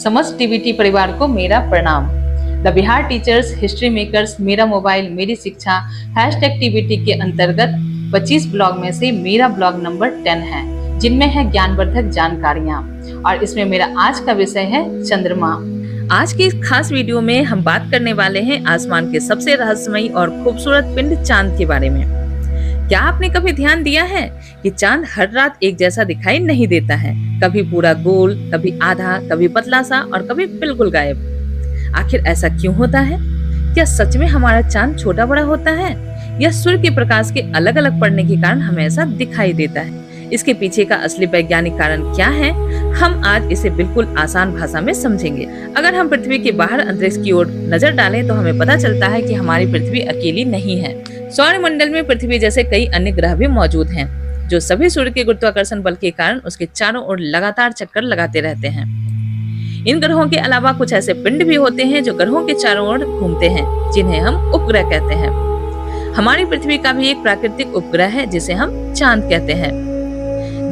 समस्त टीवीटी परिवार को मेरा प्रणाम। The Bihar teachers history makers मेरा मोबाइल मेरी शिक्षा हैशटैग टीवीटी के अंतर्गत 25 ब्लॉग में से मेरा ब्लॉग नंबर 10 है, जिनमें है ज्ञानवर्धक जानकारियां। और इसमें मेरा आज का विषय है चंद्रमा। आज की इस खास वीडियो में हम बात करने वाले हैं आसमान के सबसे रहस्यमयी और खूबसूरत पिंड चांद के बारे में। क्या आपने कभी ध्यान दिया है कि चांद हर रात एक जैसा दिखाई नहीं देता है? कभी पूरा गोल, कभी आधा, कभी पतला सा और कभी बिल्कुल गायब। आखिर ऐसा क्यों होता है? क्या सच में हमारा चांद छोटा बड़ा होता है या सूर्य के प्रकाश के अलग अलग पड़ने के कारण हमें ऐसा दिखाई देता है? इसके पीछे का असली वैज्ञानिक कारण क्या है, हम आज इसे बिल्कुल आसान भाषा में समझेंगे। अगर हम पृथ्वी के बाहर अंतरिक्ष की ओर नजर डालें तो हमें पता चलता है कि हमारी पृथ्वी अकेली नहीं है। सौरमंडल में पृथ्वी जैसे कई अन्य ग्रह भी मौजूद हैं, जो सभी सूर्य के गुरुत्वाकर्षण बल के कारण उसके चारों ओर लगातार चक्कर लगाते रहते हैं। इन ग्रहों के अलावा कुछ ऐसे पिंड भी होते हैं जो ग्रहों के चारों ओर घूमते हैं, जिन्हें हम उपग्रह कहते हैं। हमारी पृथ्वी का भी एक प्राकृतिक उपग्रह है जिसे हम चांद कहते हैं।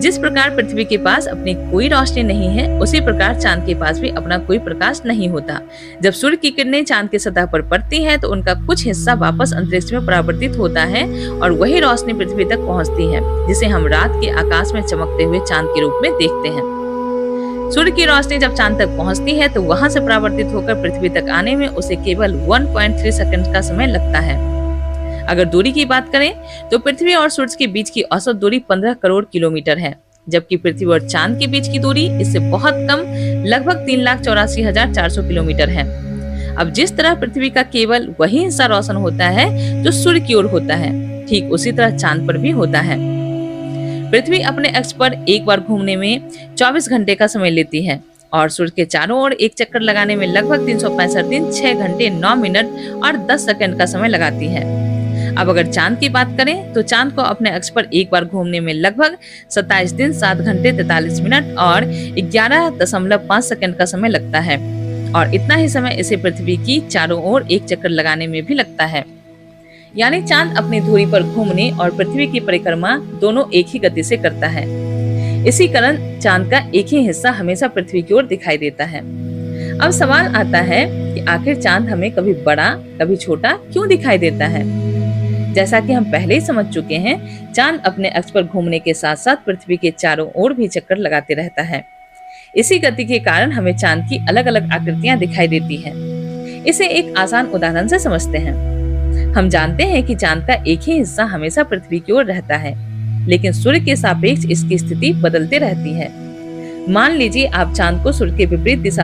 जिस प्रकार पृथ्वी के पास अपनी कोई रोशनी नहीं है, उसी प्रकार चांद के पास भी अपना कोई प्रकाश नहीं होता। जब सूर्य की किरणें चांद की सतह पर पड़ती हैं, तो उनका कुछ हिस्सा वापस अंतरिक्ष में परावर्तित होता है और वही रोशनी पृथ्वी तक पहुंचती है, जिसे हम रात के आकाश में चमकते हुए चांद के रूप में देखते हैं। सूर्य की रोशनी जब चांद तक पहुंचती है, तो वहां से परावर्तित होकर पृथ्वी तक आने में उसे केवल 1.3 सेकंड का समय लगता है। अगर दूरी की बात करें तो पृथ्वी और सूर्य के बीच की औसत दूरी 15 करोड़ किलोमीटर है, जबकि पृथ्वी और चांद के बीच की दूरी इससे बहुत कम, लगभग 3,84,400 किलोमीटर है। अब जिस तरह पृथ्वी का केवल वही हिस्सा रोशन होता है जो सूर्य की ओर होता है, ठीक उसी तरह चांद पर भी होता है। पृथ्वी अपने अक्ष पर एक बार घूमने में 24 घंटे का समय लेती है और सूर्य के चारों ओर एक चक्कर लगाने में लगभग 365 दिन, 6 घंटे, 9 मिनट और 10 सेकंड का समय लगाती है। अब अगर चांद की बात करें तो चांद को अपने अक्ष पर एक बार घूमने में लगभग 27 दिन, 7 घंटे, 43 मिनट और 11.5 सेकंड का समय लगता है, और इतना ही समय इसे पृथ्वी की चारों ओर एक चक्कर लगाने में भी लगता है। यानी चांद अपनी धुरी पर घूमने और पृथ्वी की परिक्रमा दोनों एक ही गति से करता है। इसी कारण चांद का एक ही हिस्सा हमेशा पृथ्वी की ओर दिखाई देता है। अब सवाल आता है कि आखिर चांद हमें कभी बड़ा, कभी छोटा क्यों दिखाई देता है? जैसा कि हम पहले ही समझ चुके हैं, चांद अपने अक्ष पर घूमने के साथ साथ पृथ्वी के चारों ओर भी चक्कर लगाते रहता है। इसी गति के कारण हमें चांद की अलग अलग आकृतियां दिखाई देती हैं। इसे एक आसान उदाहरण से समझते हैं। हम जानते हैं कि चांद का एक ही हिस्सा हमेशा पृथ्वी की ओर रहता है, लेकिन सूर्य के सापेक्ष इसकी स्थिति बदलते रहती है। मान लीजिए आप चांद को सूर्य के विपरीत दिशा